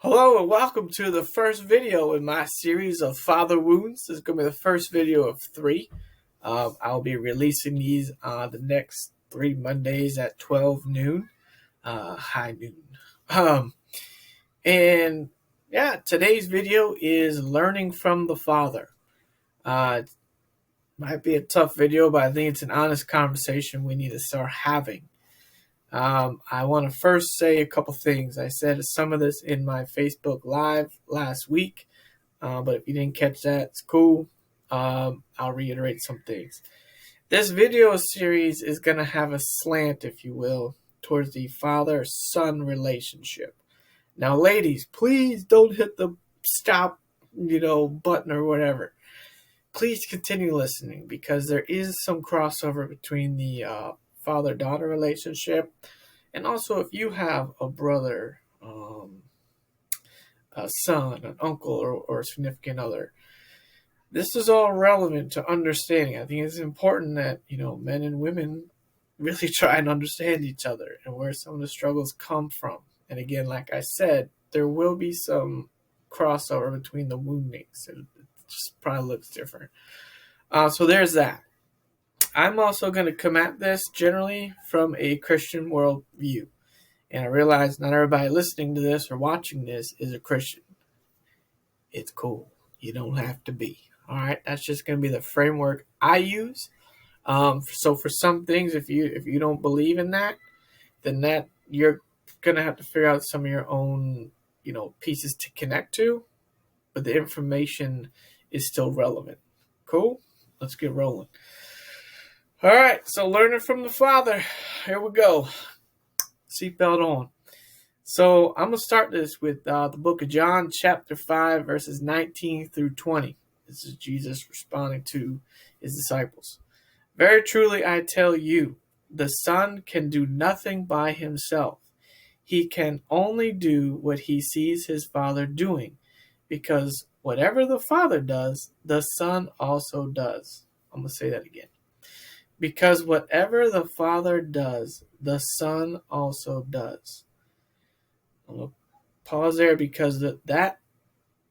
Hello and welcome to the first video in my series of father wounds. This is going to be the first video of three. I'll be releasing these the next 3 Mondays at 12 noon, high noon. And yeah, today's video is learning from the father. It might be a tough video, but I think it's an honest conversation we need to start having. I want to first say a couple things. I said some of this in my Facebook Live last week, but if you didn't catch that, it's cool. I'll reiterate some things. This video series is going to have a slant, if you will, towards the father-son relationship. Now, ladies, please don't hit the stop, button or whatever. Please continue listening because there is some crossover between the father-daughter relationship, and also if you have a brother, a son, an uncle, or a significant other, this is all relevant to understanding. I think it's important that men and women really try and understand each other and where some of the struggles come from. And again, like I said, there will be some crossover between the woundings. It just probably looks different. So there's that. I'm also going to come at this generally from a Christian worldview. And I realize not everybody listening to this or watching this is a Christian. It's cool. You don't have to be. All right. That's just going to be the framework I use. So for some things, if you don't believe in that, then you're going to have to figure out some of your own, pieces to connect to. But the information is still relevant. Cool? Let's get rolling. All right, so learning from the father. Here we go. Seatbelt on. So I'm going to start this with the book of John, chapter 5, verses 19 through 20. This is Jesus responding to his disciples. Very truly I tell you, the Son can do nothing by himself. He can only do what he sees his Father doing, because whatever the Father does, the Son also does. I'm going to say that again. Because whatever the Father does, the Son also does. I'm going to pause there because the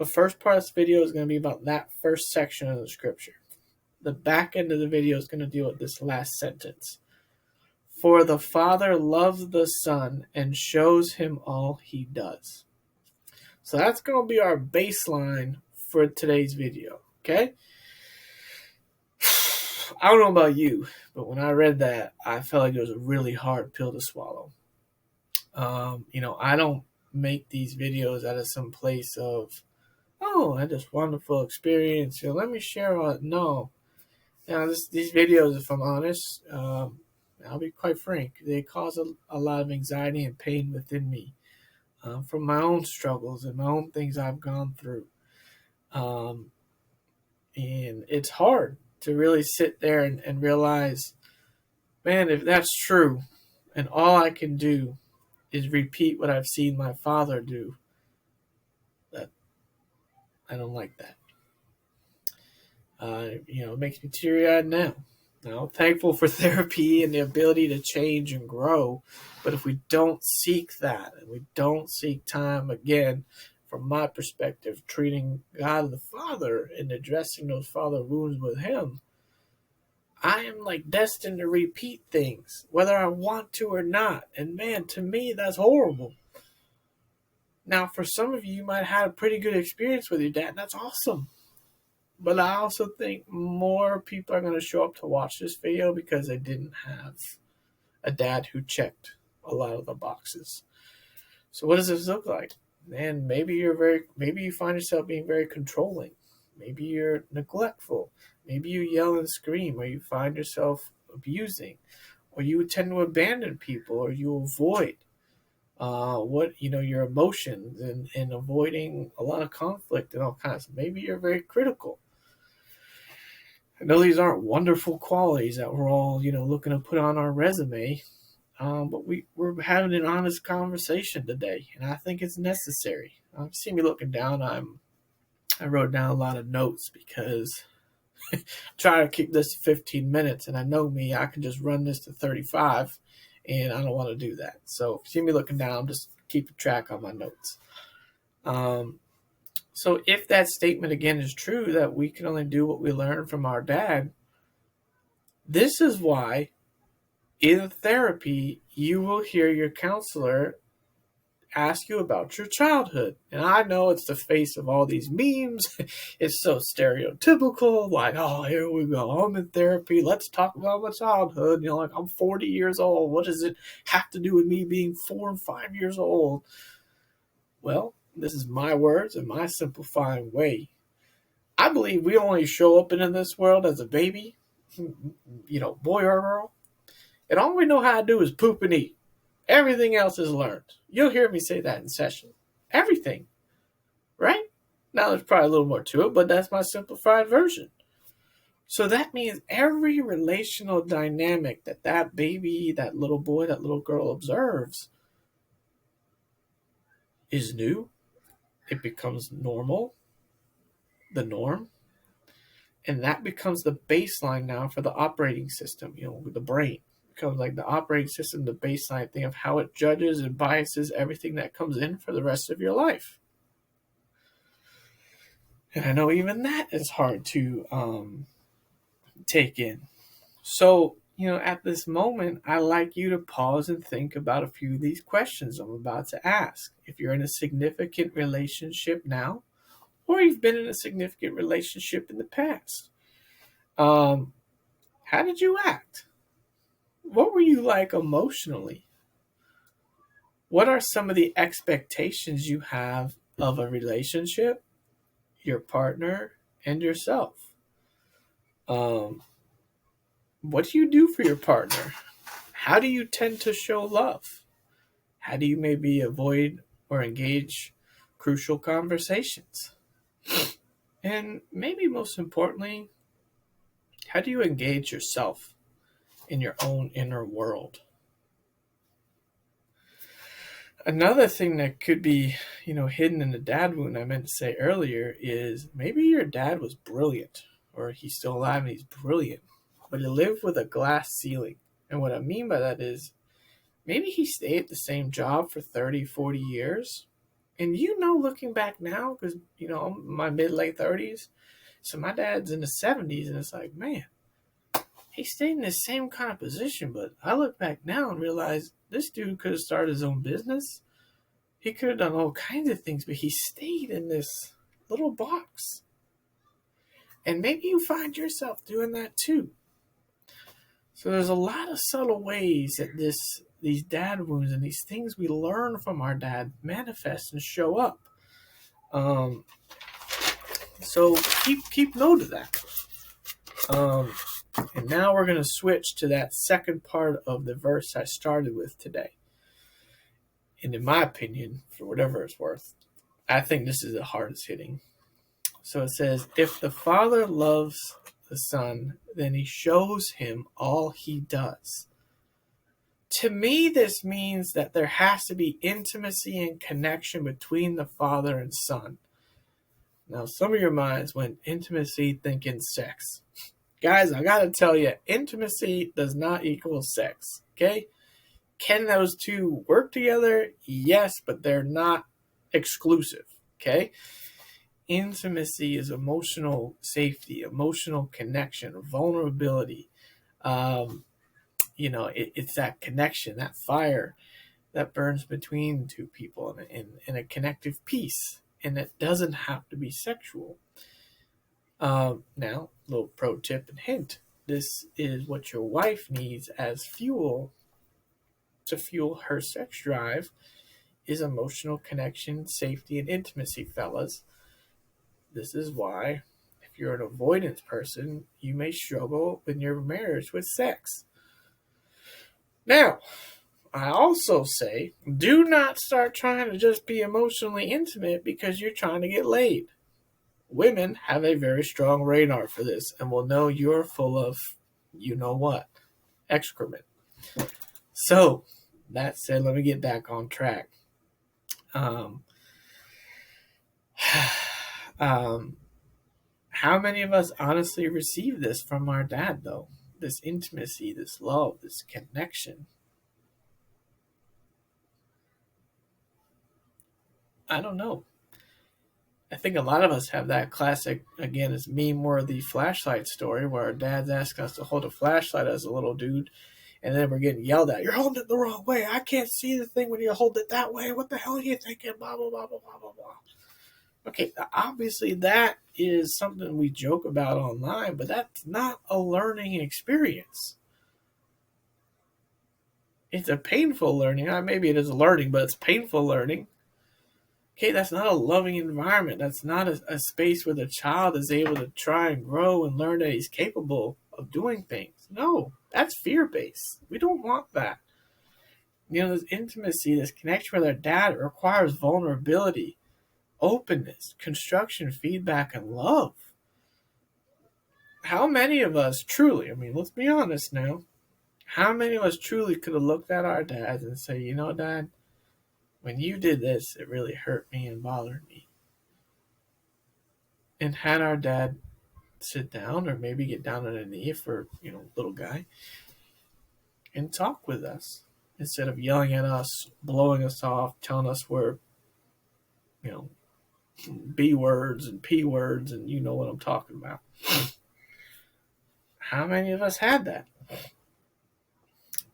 first part of this video is going to be about that first section of the scripture. The back end of the video is going to deal with this last sentence. For the Father loves the Son and shows him all he does. So that's going to be our baseline for today's video, okay? I don't know about you, but when I read that, I felt like it was a really hard pill to swallow. I don't make these videos out of some place of, I had this wonderful experience. Let me share all it. No. These videos, if I'm honest, I'll be quite frank, they cause a lot of anxiety and pain within me from my own struggles and my own things I've gone through. And it's hard to really sit there and realize, man, if that's true, and all I can do is repeat what I've seen my father do, that I don't like that. It makes me teary-eyed now. I'm thankful for therapy and the ability to change and grow, but if we don't seek that, and we don't seek time, again, from my perspective, treating God the Father and addressing those father wounds with him, I am destined to repeat things, whether I want to or not. And man, to me, that's horrible. Now, for some of you might have had a pretty good experience with your dad, and that's awesome. But I also think more people are going to show up to watch this video because they didn't have a dad who checked a lot of the boxes. So what does this look like? Man, maybe you find yourself being very controlling. Maybe you're neglectful. Maybe you yell and scream, or you find yourself abusing, or you tend to abandon people, or you avoid your emotions and avoiding a lot of conflict and all kinds. Maybe you're very critical. I know these aren't wonderful qualities that we're all looking to put on our resume, but we're having an honest conversation today, and I think it's necessary. You see me looking down. I wrote down a lot of notes because I'm trying to keep this to 15 minutes, and I know me, I can just run this to 35, and I don't want to do that. So if you see me looking down, just keep track on my notes. Um, so if that statement again is true, that we can only do what we learn from our dad, this is why in therapy you will hear your counselor ask you about your childhood. And I know it's the face of all these memes. It's so stereotypical. Like, oh, here we go. I'm in therapy. Let's talk about my childhood. You know, like I'm 40 years old. What does it have to do with me being 4 and 5 years old? Well, this is my words and my simplifying way. I believe we only show up into this world as a baby, boy or girl, and all we know how to do is poop and eat. Everything else is learned. You'll hear me say that in session. Everything, right? Now there's probably a little more to it, but that's my simplified version. So that means every relational dynamic that baby, that little boy, that little girl observes is new. It becomes normal, the norm, and that becomes the baseline now for the operating system, the brain. Becomes like the operating system, the baseline thing of how it judges and biases everything that comes in for the rest of your life. And I know even that is hard to take in. So, at this moment, I like you to pause and think about a few of these questions I'm about to ask. If you're in a significant relationship now, or you've been in a significant relationship in the past, how did you act? What were you like emotionally? What are some of the expectations you have of a relationship, your partner, and yourself? What do you do for your partner? How do you tend to show love? How do you maybe avoid or engage crucial conversations? And maybe most importantly, how do you engage yourself in your own inner world? Another thing that could be, hidden in the dad wound I meant to say earlier is maybe your dad was brilliant, or he's still alive and he's brilliant, but he lived with a glass ceiling. And what I mean by that is maybe he stayed at the same job for 30, 40 years. And looking back now, because, I'm in my mid-late 30s, so my dad's in the 70s, and it's like, man, he stayed in the same kind of position. But I look back now and realize this dude could have started his own business. He could have done all kinds of things, but he stayed in this little box. And maybe you find yourself doing that too. So there's a lot of subtle ways that these dad wounds and these things we learn from our dad manifest and show up. So keep note of that. And now we're going to switch to that second part of the verse I started with today. And in my opinion, for whatever it's worth, I think this is the hardest hitting. So it says, if the Father loves the Son, then he shows him all he does. To me, this means that there has to be intimacy and connection between the Father and Son. Now, some of your minds went intimacy thinking sex. Guys, I gotta tell you, intimacy does not equal sex, okay? Can those two work together? Yes, but they're not exclusive, okay? Intimacy is emotional safety, emotional connection, vulnerability. It's that connection, that fire that burns between two people in a connective piece. And it doesn't have to be sexual. Now, little pro tip and hint. This is what your wife needs as fuel to fuel her sex drive is emotional connection, safety, and intimacy, fellas. This is why, if you're an avoidance person, you may struggle in your marriage with sex. Now, I also say, do not start trying to just be emotionally intimate because you're trying to get laid. Women have a very strong radar for this and will know you're full of, what, excrement. So, that said, let me get back on track. How many of us honestly receive this from our dad, though? This intimacy, this love, this connection. I don't know. I think a lot of us have that classic, again, it's meme-worthy flashlight story where our dad's asking us to hold a flashlight as a little dude, and then we're getting yelled at. You're holding it the wrong way. I can't see the thing when you hold it that way. What the hell are you thinking? Blah, blah, blah, blah, blah, blah, blah. Okay, obviously that is something we joke about online, but that's not a learning experience. It's a painful learning. Maybe it is a learning, but it's painful learning. Okay, that's not a loving environment. That's not a space where the child is able to try and grow and learn that he's capable of doing things. No, that's fear-based. We don't want that. This intimacy, this connection with our dad requires vulnerability, openness, construction, feedback, and love. How many of us truly, let's be honest now, how many of us truly could have looked at our dads and say, Dad, when you did this, it really hurt me and bothered me. And had our dad sit down or maybe get down on a knee for, little guy and talk with us instead of yelling at us, blowing us off, telling us we're, B words and P words and you know what I'm talking about. How many of us had that?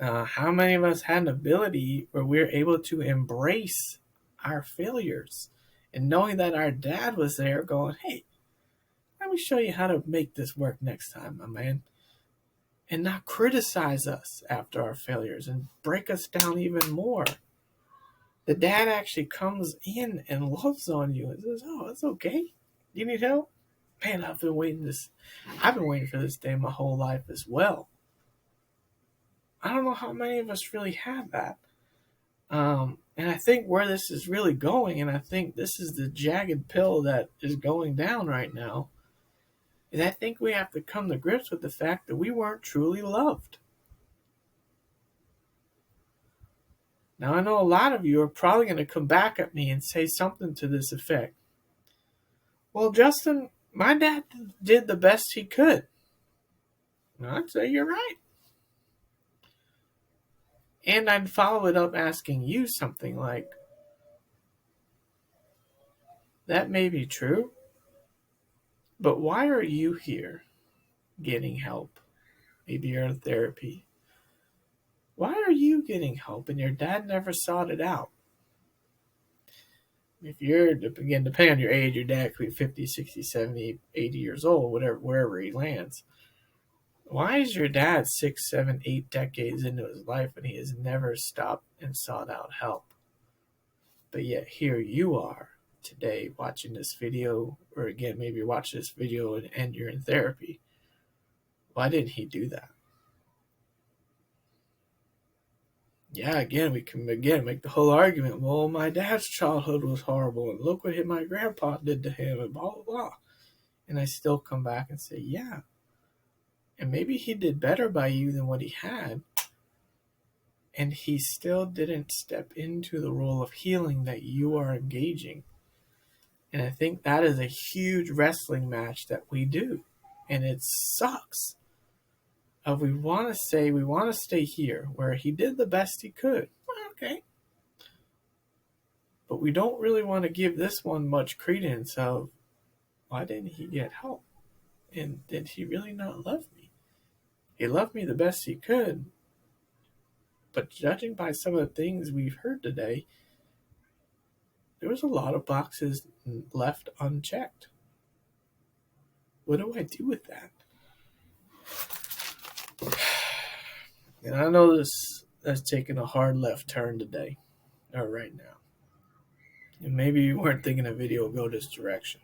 How many of us had an ability where we're able to embrace our failures and knowing that our dad was there going, hey, let me show you how to make this work next time, my man. And not criticize us after our failures and break us down even more. The dad actually comes in and loves on you and says, oh, it's okay. You need help? Man, I've been waiting for this day my whole life as well. I don't know how many of us really have that. And I think where this is really going, and I think this is the jagged pill that is going down right now, is I think we have to come to grips with the fact that we weren't truly loved. Now, I know a lot of you are probably going to come back at me and say something to this effect. Well, Justin, my dad did the best he could. And I'd say you're right. And I'd follow it up asking you something like, that may be true, but why are you here getting help? Maybe you're in therapy. Why are you getting help and your dad never sought it out? If you're, again, depending on your age, your dad could be 50, 60, 70, 80 years old, wherever he lands. Why is your dad 6, 7, 8 decades into his life and he has never stopped and sought out help? But yet here you are today watching this video, or again, maybe you're watching this video and you're in therapy. Why didn't he do that? Yeah, again, we can make the whole argument, well, my dad's childhood was horrible, and look what my grandpa did to him, and blah, blah, blah. And I still come back and say, yeah. And maybe he did better by you than what he had, and he still didn't step into the role of healing that you are engaging. And I think that is a huge wrestling match that we do. And it sucks. We want to stay here where he did the best he could. Okay. But we don't really want to give this one much credence of, why didn't he get help? And did he really not love me? He loved me the best he could. But judging by some of the things we've heard today, there was a lot of boxes left unchecked. What do I do with that? And I know this has taken a hard left turn today, or right now. And maybe you weren't thinking a video would go this direction.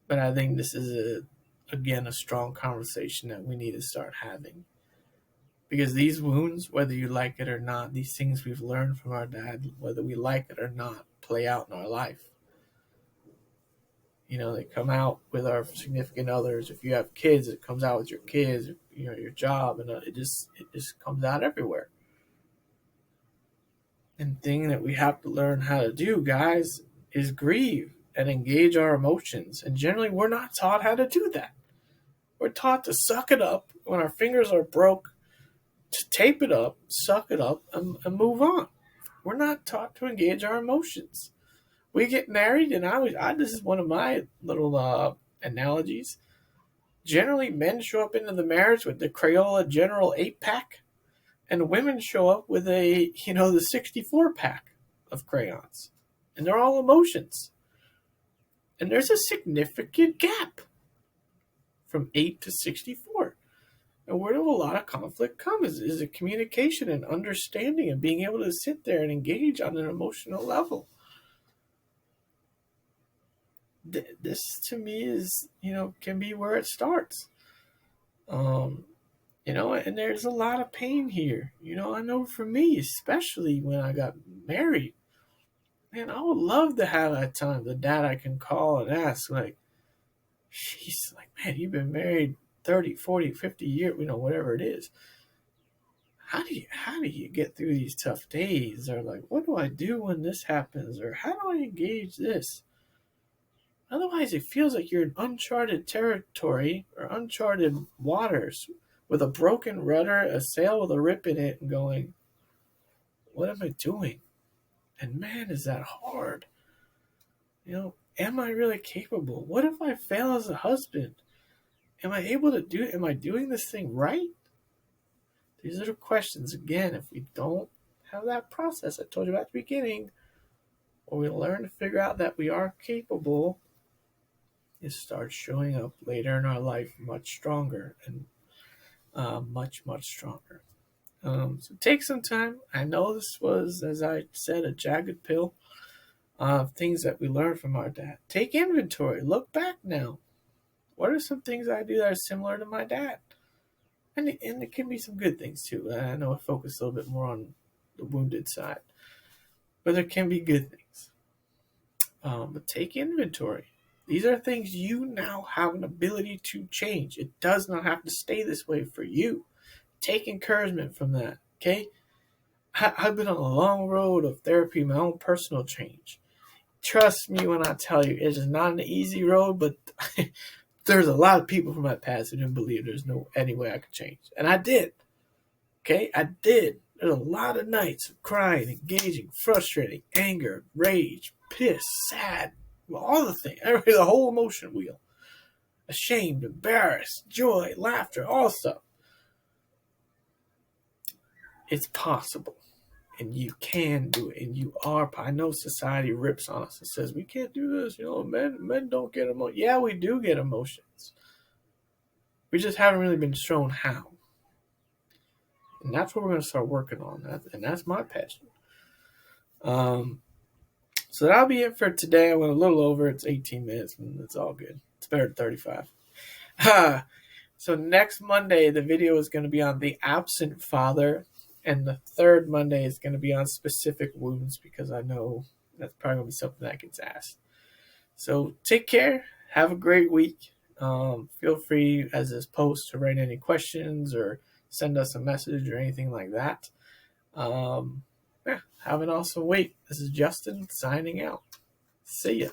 But I think this is, again, a strong conversation that we need to start having. Because these wounds, whether you like it or not, these things we've learned from our dad, whether we like it or not, play out in our life. They come out with our significant others. If you have kids, it comes out with your kids, your job, and it just comes out everywhere. And the thing that we have to learn how to do, guys, is grieve and engage our emotions. And generally, we're not taught how to do that. We're taught to suck it up when our fingers are broke, to tape it up, suck it up, and move on. We're not taught to engage our emotions. We get married, and this is one of my little analogies. Generally, men show up into the marriage with the Crayola General 8-pack, and women show up with the 64-pack of crayons. And they're all emotions. And there's a significant gap from 8 to 64. And where do a lot of conflict come? Is a communication and understanding and being able to sit there and engage on an emotional level. This to me is, can be where it starts. And there's a lot of pain here. I know for me, especially when I got married, man, I would love to have that time, the dad I can call and ask, like, she's like, man, you've been married 30, 40, 50 years, whatever it is. How do you get through these tough days? Or like, what do I do when this happens? Or how do I engage this? Otherwise, it feels like you're in uncharted territory or uncharted waters with a broken rudder, a sail with a rip in it, and going, what am I doing? And man, is that hard. Am I really capable? What if I fail as a husband? Am I doing this thing right? These are the questions, again, if we don't have that process I told you about at the beginning, or we learn to figure out that we are capable, it starts showing up later in our life much stronger and much, much stronger. So take some time. I know this was, as I said, a jagged pill of things that we learned from our dad. Take inventory. Look back now. What are some things I do that are similar to my dad? And it can be some good things too. I know I focus a little bit more on the wounded side, but there can be good things. But take inventory. These are things you now have an ability to change. It does not have to stay this way for you. Take encouragement from that, okay? I've been on a long road of therapy, my own personal change. Trust me when I tell you, it's not an easy road, but there's a lot of people from my past who didn't believe there's any way I could change. And I did. Okay? I did. There's a lot of nights of crying, engaging, frustrating, anger, rage, pissed, sad, all the things, the whole emotion wheel. Ashamed, embarrassed, joy, laughter, all stuff. It's possible. And you can do it. And you are. I know society rips on us and says, we can't do this. Men don't get emotions. Yeah, we do get emotions. We just haven't really been shown how. And that's what we're going to start working on. And that's my passion. So that'll be it for today. I went a little over. It's 18 minutes, and it's all good. It's better than 35. So next Monday, the video is going to be on the absent father. And the third Monday is going to be on specific wounds, because I know that's probably going to be something that gets asked. So take care. Have a great week. Feel free, as this post, to write any questions or send us a message or anything like that. Have an awesome week. This is Justin signing out. See ya.